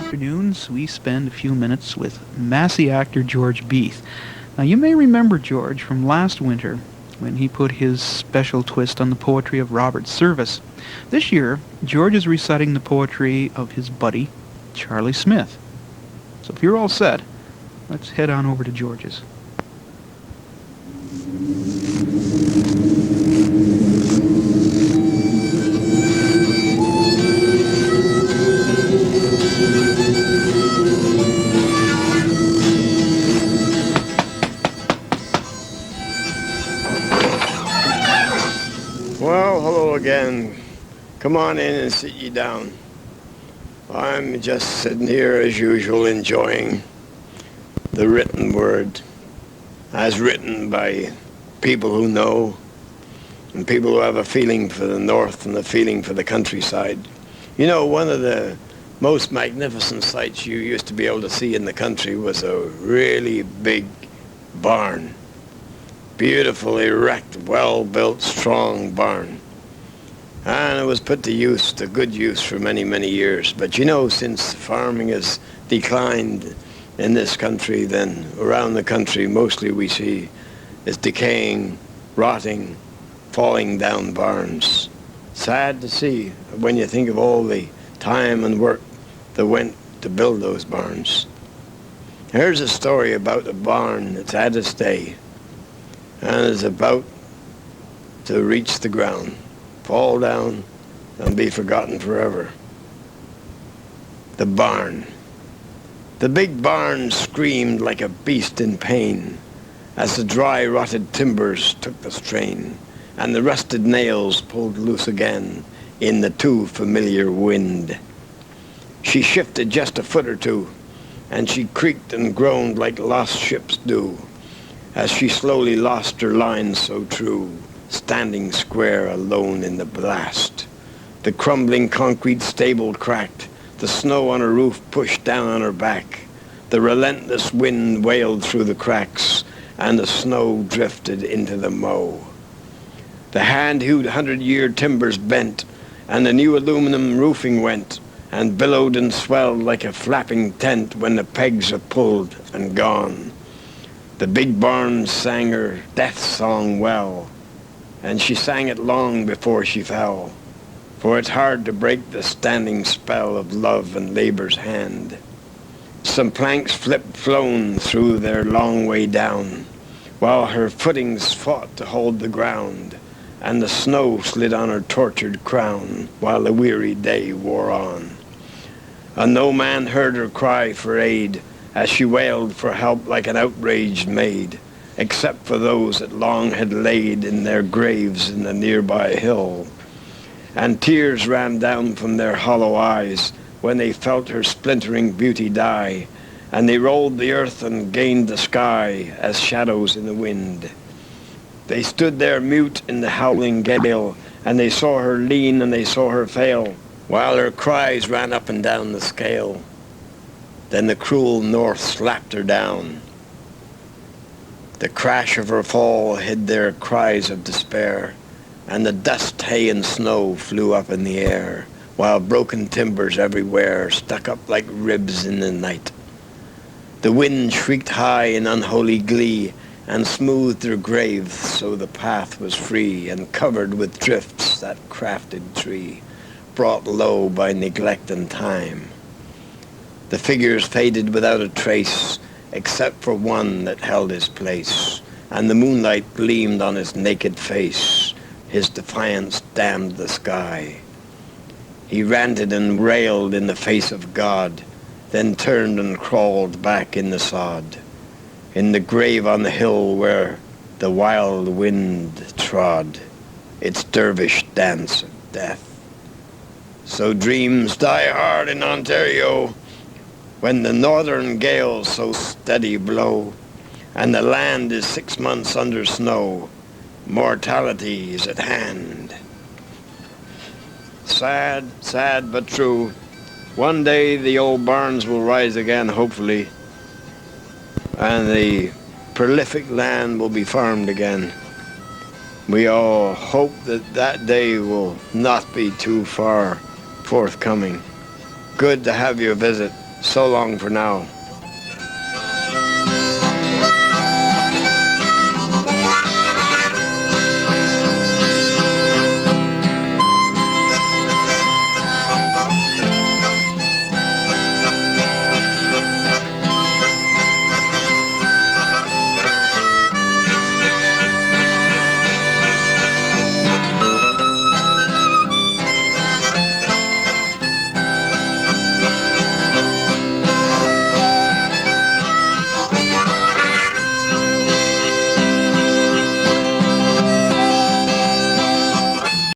afternoons, we spend a few minutes with Massey actor George Beith. Now, you may remember George from last winter when he put his special twist on the poetry of Robert Service. This year, George is reciting the poetry of his buddy, Charlie Smith. So if you're all set, let's head on over to George's. Well, hello again. Come on in and sit ye down. I'm just sitting here as usual enjoying the written word as written by people who know and people who have a feeling for the north and a feeling for the countryside. You know, one of the most magnificent sights you used to be able to see in the country was a really big barn. Beautiful, erect, well-built, strong barn. And it was put to use, to good use for many, many years. But you know, since farming has declined in this country, then around the country mostly we see is decaying, rotting, falling down barns. Sad to see when you think of all the time and work that went to build those barns. Here's a story about a barn that's had its day and is about to reach the ground, fall down, and be forgotten forever. The barn. The big barn screamed like a beast in pain as the dry, rotted timbers took the strain, and the rusted nails pulled loose again in the too familiar wind. She shifted just a foot or two, and she creaked and groaned like lost ships do, as she slowly lost her line so true, standing square alone in the blast. The crumbling concrete stable cracked, the snow on her roof pushed down on her back. The relentless wind wailed through the cracks, and the snow drifted into the mow. The hand-hewed 100-year timbers bent, and the new aluminum roofing went, and billowed and swelled like a flapping tent when the pegs are pulled and gone. The big barn sang her death song well, and she sang it long before she fell, for it's hard to break the standing spell of love and labor's hand. Some planks flipped flown through their long way down, while her footings fought to hold the ground, and the snow slid on her tortured crown while the weary day wore on. And no man heard her cry for aid as she wailed for help like an outraged maid, except for those that long had laid in their graves in the nearby hill. And tears ran down from their hollow eyes when they felt her splintering beauty die, and they rolled the earth and gained the sky as shadows in the wind. They stood there mute in the howling gale, and they saw her lean and they saw her fail, while her cries ran up and down the scale. Then the cruel north slapped her down. The crash of her fall hid their cries of despair, and the dust, hay, and snow flew up in the air, while broken timbers everywhere stuck up like ribs in the night. The wind shrieked high in unholy glee, and smoothed their graves so the path was free, and covered with drifts that crafted tree, brought low by neglect and time. The figures faded without a trace, except for one that held his place, and the moonlight gleamed on his naked face. His defiance damned the sky. He ranted and railed in the face of God, then turned and crawled back in the sod, in the grave on the hill where the wild wind trod its dervish dance of death. So dreams die hard in Ontario, when the northern gales so steady blow, and the land is 6 months under snow, mortality is at hand. Sad, sad but true. One day the old barns will rise again, hopefully, and the prolific land will be farmed again. We all hope that that day will not be too far forthcoming. Good to have you visit. So long for now.